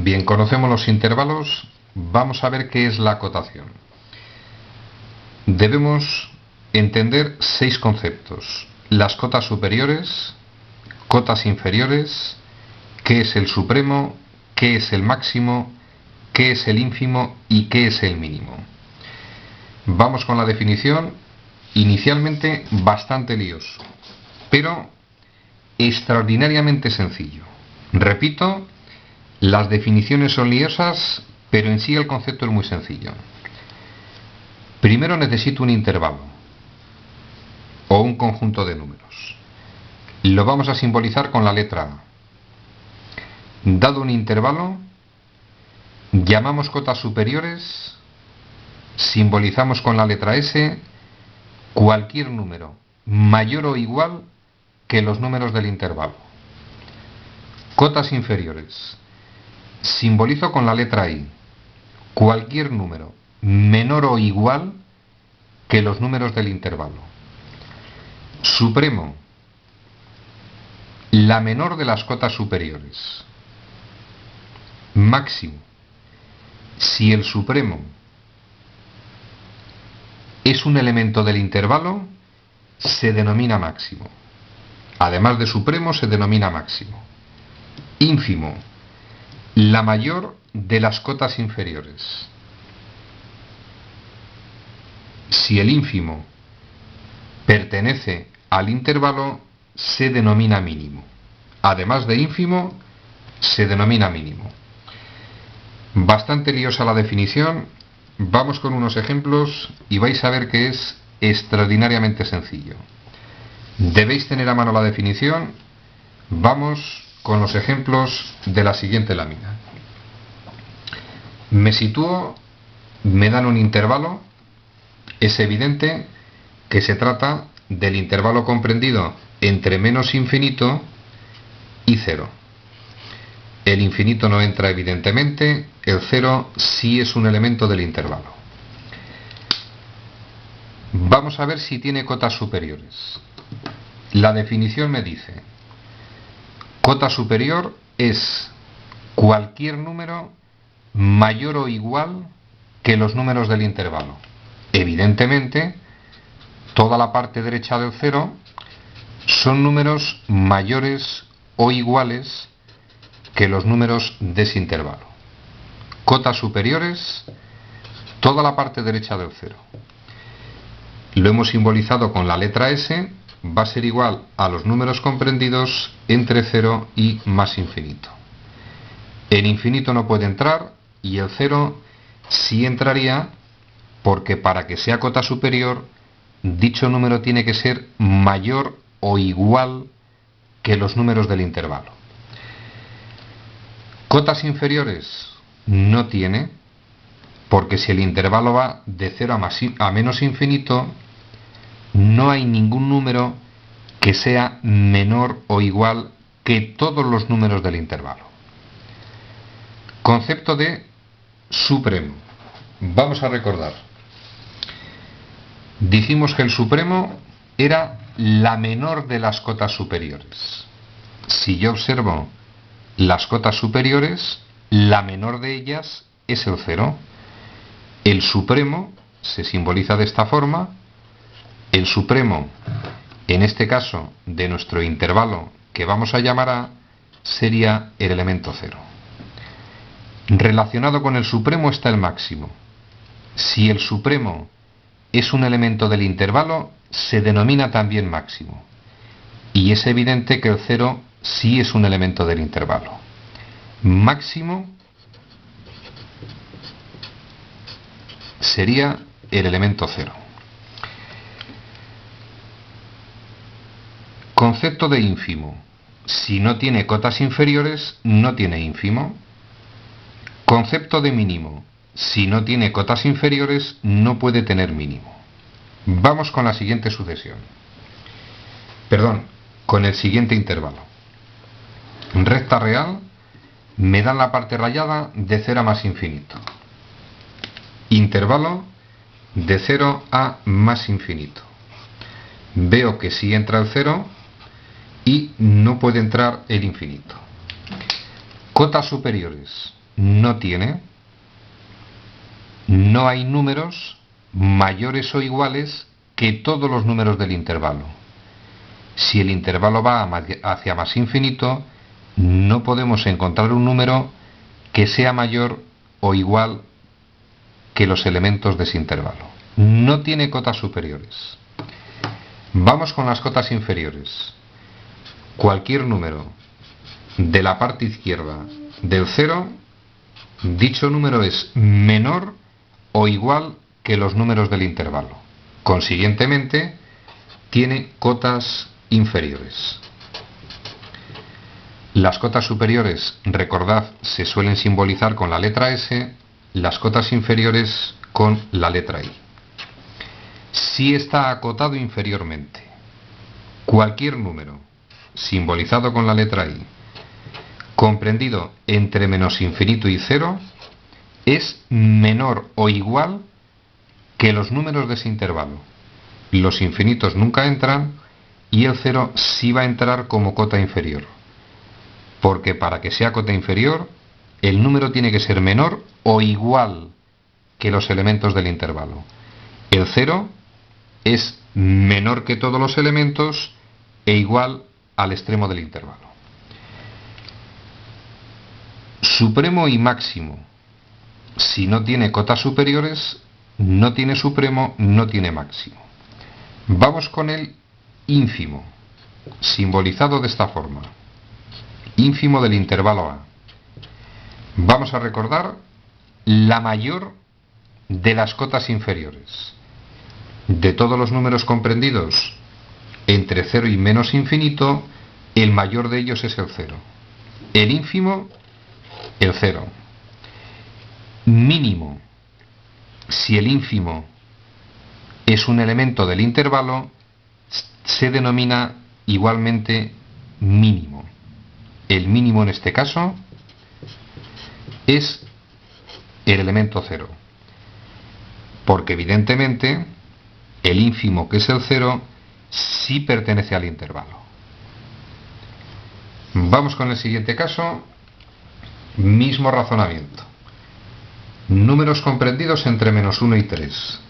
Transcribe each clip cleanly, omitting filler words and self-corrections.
Bien, conocemos los intervalos, vamos a ver qué es la acotación. Debemos entender 6 conceptos: las cotas superiores, cotas inferiores, qué es el supremo, qué es el máximo, qué es el ínfimo y qué es el mínimo. Vamos con la definición, inicialmente bastante lioso, pero extraordinariamente sencillo. Repito, las definiciones son liosas, pero en sí el concepto es muy sencillo. Primero necesito un intervalo o un conjunto de números. Lo vamos a simbolizar con la letra A. Dado un intervalo, llamamos cotas superiores, simbolizamos con la letra S cualquier número mayor o igual que los números del intervalo. Cotas inferiores, simbolizo con la letra I cualquier número menor o igual que los números del intervalo. Supremo, la menor de las cotas superiores. Máximo, si el supremo es un elemento del intervalo, se denomina máximo. Además de supremo, se denomina máximo. Ínfimo, la mayor de las cotas inferiores. Si el ínfimo pertenece al intervalo, se denomina mínimo. Además de ínfimo, se denomina mínimo. Bastante liosa la definición. Vamos con unos ejemplos y vais a ver que es extraordinariamente sencillo. Debéis tener a mano la definición. Vamos con los ejemplos de la siguiente lámina. Me sitúo, me dan un intervalo. Es evidente que se trata del intervalo comprendido entre menos infinito y 0. El infinito no entra evidentemente, el 0 sí es un elemento del intervalo. Vamos a ver si tiene cotas superiores. La definición me dice: cota superior es cualquier número mayor o igual que los números del intervalo. Evidentemente, toda la parte derecha del 0 son números mayores o iguales que los números de ese intervalo. Cotas superiores, toda la parte derecha del 0. Lo hemos simbolizado con la letra S, va a ser igual a los números comprendidos entre 0 y más infinito. El infinito no puede entrar y el 0 sí entraría, porque para que sea cota superior, dicho número tiene que ser mayor o igual que los números del intervalo. Cotas inferiores no tiene, porque si el intervalo va de 0 a menos infinito, no hay ningún número que sea menor o igual que todos los números del intervalo. Concepto de supremo. Vamos a recordar. Dijimos que el supremo era la menor de las cotas superiores. Si yo observo las cotas superiores, la menor de ellas es el 0. El supremo se simboliza de esta forma. El supremo, en este caso de nuestro intervalo que vamos a llamar A, sería el elemento 0. Relacionado con el supremo está el máximo. Si el supremo es un elemento del intervalo, se denomina también máximo. Y es evidente que el 0 sí es un elemento del intervalo. Máximo sería el elemento 0. Concepto de ínfimo. Si no tiene cotas inferiores, no tiene ínfimo. Concepto de mínimo. Si no tiene cotas inferiores, no puede tener mínimo. Vamos con la siguiente sucesión. Con el siguiente intervalo. Recta real, me dan la parte rayada de 0 a más infinito. Intervalo de 0 a más infinito. Veo que sí entra el 0 y no puede entrar el infinito. Cotas superiores. no tiene. No hay números mayores o iguales que todos los números del intervalo. Si el intervalo va hacia más infinito, no podemos encontrar un número que sea mayor o igual que los elementos de ese intervalo. No tiene cotas superiores. Vamos con las cotas inferiores. Cualquier número de la parte izquierda del 0, dicho número es menor o igual que los números del intervalo. Consiguientemente, tiene cotas inferiores. Las cotas superiores, recordad, se suelen simbolizar con la letra S, las cotas inferiores con la letra I. Si está acotado inferiormente, cualquier número simbolizado con la letra I, comprendido entre menos infinito y 0, es menor o igual que los números de ese intervalo. Los infinitos nunca entran y el 0 sí va a entrar como cota inferior. Porque para que sea cota inferior, el número tiene que ser menor o igual que los elementos del intervalo. El 0 es menor que todos los elementos e igual al extremo del intervalo. Supremo y máximo. Si no tiene cotas superiores, no tiene supremo, no tiene máximo. Vamos con el ínfimo, simbolizado de esta forma. Ínfimo del intervalo A. Vamos a recordar la mayor de las cotas inferiores. De todos los números comprendidos entre 0 y menos infinito, el mayor de ellos es el 0. El ínfimo, el 0. Mínimo. Si el ínfimo es un elemento del intervalo, se denomina igualmente mínimo. El mínimo en este caso es el elemento 0. Porque evidentemente el ínfimo, que es el 0, sí pertenece al intervalo. Vamos con el siguiente caso. Mismo razonamiento. Números comprendidos entre menos 1 y 3.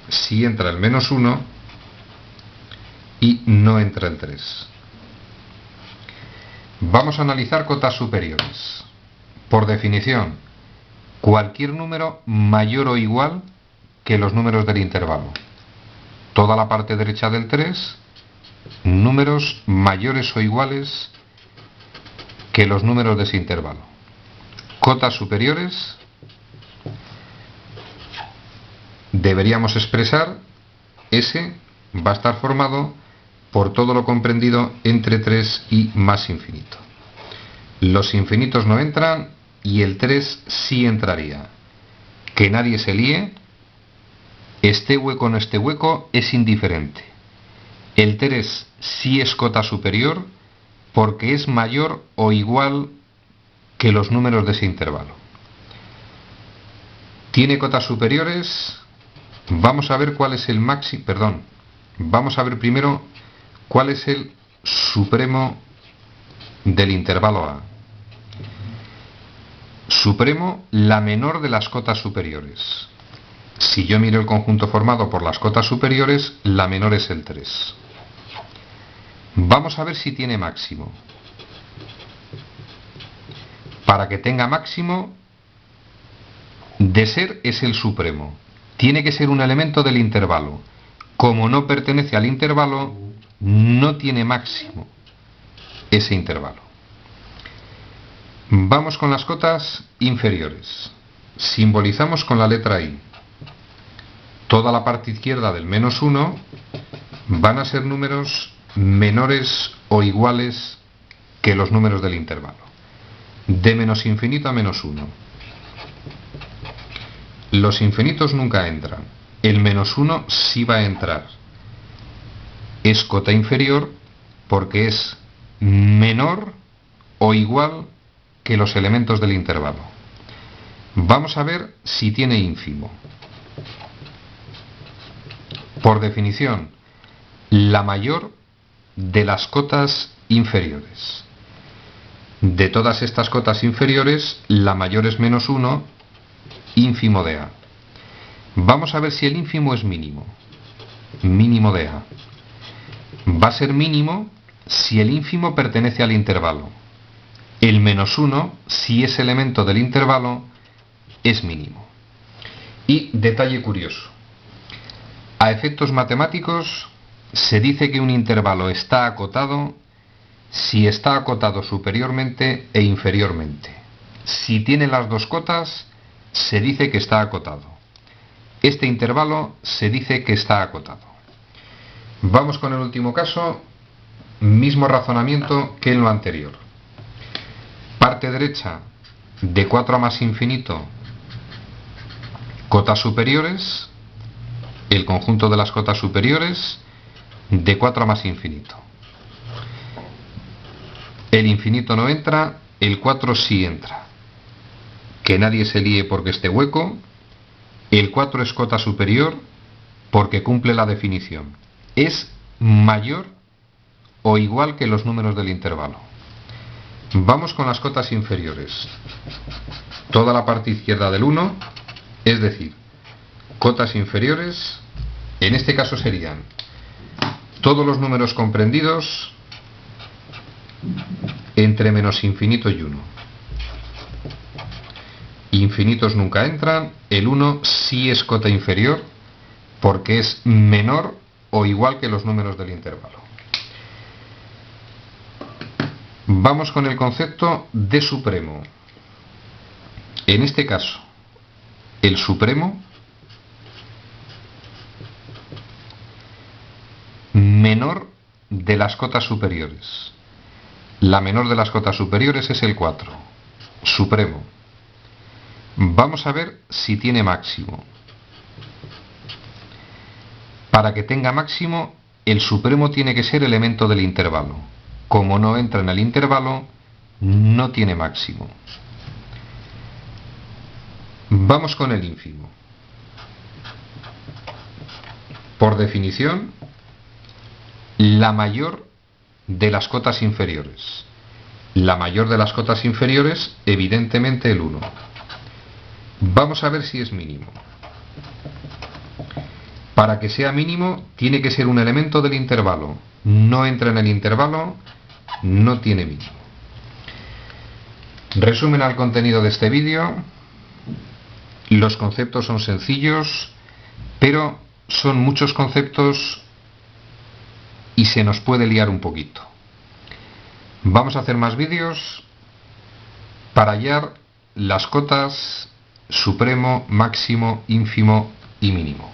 Si entra el menos 1 y no entra el 3. Vamos a analizar cotas superiores. Por definición, cualquier número mayor o igual que los números del intervalo. Toda la parte derecha del 3, números mayores o iguales que los números de ese intervalo. Cotas superiores, deberíamos expresar, S va a estar formado por todo lo comprendido entre 3 y más infinito. Los infinitos no entran y el 3 sí entraría. Que nadie se líe, este hueco o no este hueco es indiferente. El 3 sí es cota superior porque es mayor o igual que los números de ese intervalo. ¿Tiene cotas superiores? Vamos a ver cuál es el máximo, vamos a ver primero cuál es el supremo del intervalo A. Supremo, la menor de las cotas superiores. Si yo miro el conjunto formado por las cotas superiores, la menor es el 3. Vamos a ver si tiene máximo. Para que tenga máximo, de ser es el supremo. Tiene que ser un elemento del intervalo. Como no pertenece al intervalo, no tiene máximo ese intervalo. Vamos con las cotas inferiores. Simbolizamos con la letra I. Toda la parte izquierda del menos 1 van a ser números menores o iguales que los números del intervalo. De menos infinito a menos 1. Los infinitos nunca entran. El menos 1 sí va a entrar. Es cota inferior porque es menor o igual que los elementos del intervalo. Vamos a ver si tiene ínfimo. Por definición, la mayor de las cotas inferiores. De todas estas cotas inferiores, la mayor es menos 1, ínfimo de A. Vamos a ver si el ínfimo es mínimo. Mínimo de A. Va a ser mínimo si el ínfimo pertenece al intervalo. El menos 1, si ese elemento del intervalo es mínimo. Y detalle curioso. A efectos matemáticos se dice que un intervalo está acotado si está acotado superiormente e inferiormente. Si tiene las dos cotas, se dice que está acotado. Este intervalo se dice que está acotado. Vamos con el último caso, mismo razonamiento que en lo anterior. Parte derecha de 4 a más infinito, cotas superiores, el conjunto de las cotas superiores de 4 a más infinito. El infinito no entra, el 4 sí entra. Que nadie se líe porque esté hueco. El 4 es cota superior porque cumple la definición. Es mayor o igual que los números del intervalo. Vamos con las cotas inferiores. Toda la parte izquierda del 1, es decir, cotas inferiores, en este caso serían todos los números comprendidos entre menos infinito y 1. Infinitos nunca entran, el 1 sí es cota inferior porque es menor o igual que los números del intervalo. Vamos con el concepto de supremo. En este caso, el supremo menor de las cotas superiores. La menor de las cotas superiores es el 4. Supremo. Vamos a ver si tiene máximo. Para que tenga máximo, el supremo tiene que ser elemento del intervalo. Como no entra en el intervalo, no tiene máximo. Vamos con el ínfimo. Por definición, la mayor de las cotas inferiores. La mayor de las cotas inferiores, evidentemente el 1. Vamos a ver si es mínimo. Para que sea mínimo, tiene que ser un elemento del intervalo. No entra en el intervalo, no tiene mínimo. Resumen al contenido de este vídeo. Los conceptos son sencillos, pero son muchos conceptos y se nos puede liar un poquito. Vamos a hacer más vídeos para hallar las cotas supremo, máximo, ínfimo y mínimo.